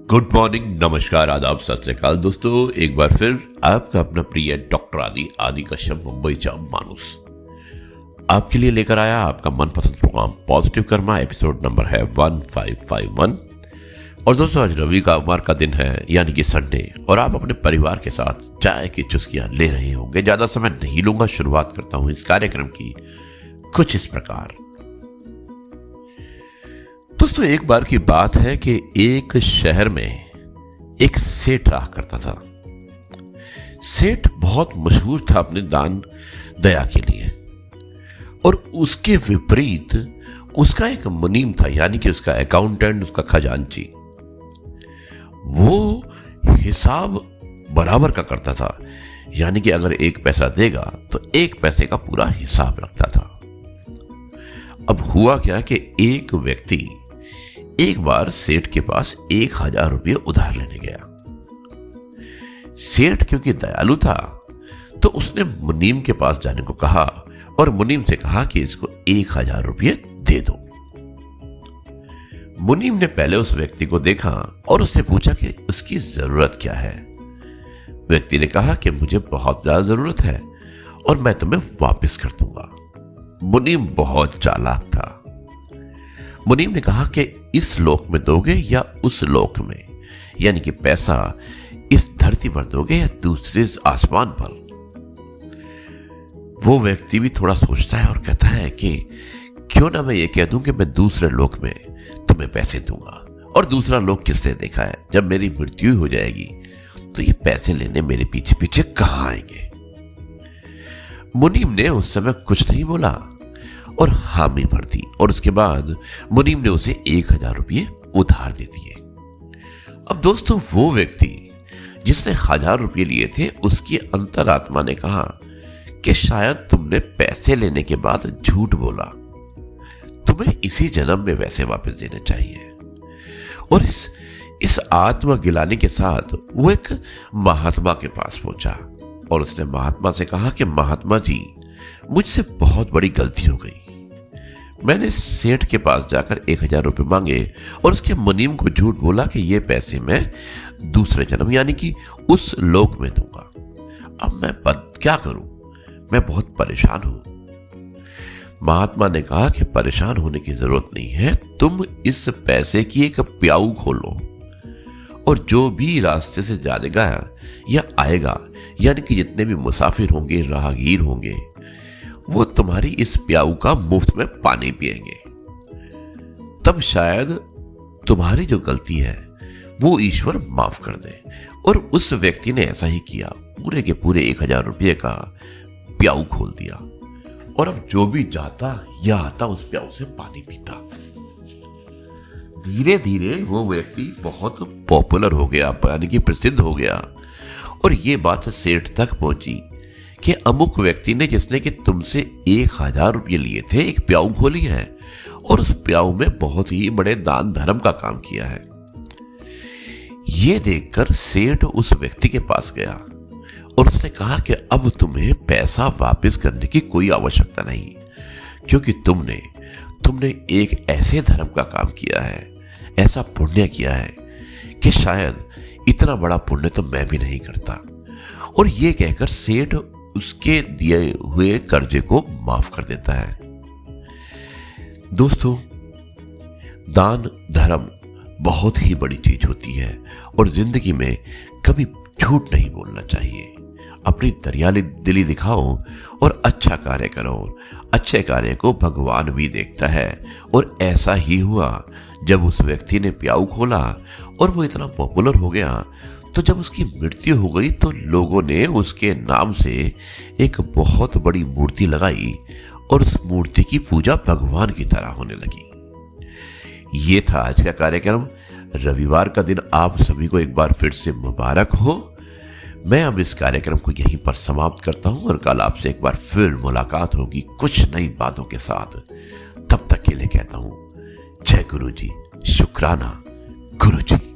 Good morning, नमस्कार, आदाब, सत श्री अकाल दोस्तों। एक बार फिर आपका अपना प्रिय डॉक्टर आदि कश्यप मुंबईचा माणूस आपके लिए लेकर आया आपका मनपसंद program positive karma. Episode number है 1551। और दोस्तों आज रविवार का दिन है, यानी कि संडे, और आप अपने परिवार के साथ चाय की चुस्कियां ले रहे होंगे। ज्यादा समय नहीं लूंगा, शुरुआत करता हूं इस कार्यक्रम की कुछ इस प्रकार। दोस्तों एक बार की बात है कि एक शहर में एक सेठ रहा करता था। सेठ बहुत मशहूर था अपने दान दया के लिए, और उसके विपरीत उसका एक मुनीम था, यानी कि उसका अकाउंटेंट, उसका खजांची। वो हिसाब बराबर का करता था, यानी कि अगर एक पैसा देगा तो एक पैसे का पूरा हिसाब रखता था। अब हुआ क्या कि एक व्यक्ति एक बार सेठ के पास 1000 रुपये उधार लेने गया। सेठ क्योंकि दयालु था तो उसने मुनीम के पास जाने को कहा और मुनीम से कहा कि इसको 1000 रुपये दे दो। मुनीम ने पहले उस व्यक्ति को देखा और उससे पूछा कि उसकी जरूरत क्या है। व्यक्ति ने कहा कि मुझे बहुत ज्यादा जरूरत है और मैं तुम्हें वापस कर दूंगा। मुनीम बहुत चालाक था। मुनीम ने कहा कि इस लोक में दोगे या उस लोक में, यानी कि पैसा इस धरती पर दोगे या दूसरे आसमान पर। वो व्यक्ति भी थोड़ा सोचता है और कहता है कि क्यों ना मैं ये कह दूं कि मैं दूसरे लोक में तुम्हें पैसे दूंगा। और दूसरा लोक किसने देखा है? जब मेरी मृत्यु हो जाएगी तो ये पैसे लेने मेरे पीछे पीछे कहां आएंगे। मुनीम ने उस समय कुछ नहीं बोला और हामी भर दी, और उसके बाद मुनीम ने उसे 1000 रुपये उधार दे दिए। अब दोस्तों वो व्यक्ति जिसने 1000 रुपये लिए थे, उसकी अंतरात्मा ने कहा कि शायद तुमने पैसे लेने के बाद झूठ बोला, तुम्हें इसी जन्म में वैसे वापस देने चाहिए। और इस आत्मा गिलाने के साथ वो एक महात्मा के पास पहुंचा और उसने महात्मा से कहा कि महात्मा जी, मुझसे बहुत बड़ी गलती हो गई। मैंने सेठ के पास जाकर 1000 रुपये मांगे और उसके मुनीम को झूठ बोला कि ये पैसे मैं दूसरे जन्म, यानी कि उस लोक में दूंगा। अब मैं क्या करूं? मैं बहुत परेशान हूं। महात्मा ने कहा कि परेशान होने की जरूरत नहीं है, तुम इस पैसे की एक प्याऊ खोलो और जो भी रास्ते से जाएगा या आएगा, यानी कि जितने भी मुसाफिर होंगे, राहगीर होंगे, वो तुम्हारी इस प्याऊ का मुफ्त में पानी पिएंगे। तब शायद तुम्हारी जो गलती है वो ईश्वर माफ कर दे। और उस व्यक्ति ने ऐसा ही किया, पूरे के पूरे 1000 रुपये का प्याऊ खोल दिया, और अब जो भी जाता या आता उस प्याऊ से पानी पीता। धीरे धीरे वो व्यक्ति बहुत पॉपुलर हो गया, यानी कि प्रसिद्ध हो गया। और ये बात सेठ तक पहुंची कि अमुक व्यक्ति ने, जिसने कि तुमसे 1000 रुपये लिए थे, एक प्याऊ खोली है और उस प्याऊ में बहुत ही बड़े दान धर्म का काम किया है। यह देखकर सेठ उस व्यक्ति के पास गया और उसने कहा कि अब तुम्हें पैसा वापस करने की कोई आवश्यकता नहीं, क्योंकि तुमने एक ऐसे धर्म का काम किया है, ऐसा पुण्य किया है कि शायद इतना बड़ा पुण्य तो मैं भी नहीं करता। और ये कहकर सेठ उसके दिए हुए कर्जे को माफ कर देता है। दोस्तों दान धर्म बहुत ही बड़ी चीज होती है और जिंदगी में कभी झूठ नहीं बोलना चाहिए। अपनी दरियाली दिली दिखाओ और अच्छा कार्य करो। अच्छे कार्य को भगवान भी देखता है। और ऐसा ही हुआ जब उस व्यक्ति ने प्याऊ खोला और वो इतना पॉपुलर हो गया, तो जब उसकी मृत्यु हो गई तो लोगों ने उसके नाम से एक बहुत बड़ी मूर्ति लगाई और उस मूर्ति की पूजा भगवान की तरह होने लगी। ये था आज का कार्यक्रम। रविवार का दिन आप सभी को एक बार फिर से मुबारक हो। मैं अब इस कार्यक्रम को यहीं पर समाप्त करता हूं और कल आपसे एक बार फिर मुलाकात होगी कुछ नई बातों के साथ। तब तक के लिए कहता हूं जय गुरु जी, शुक्राना गुरु जी।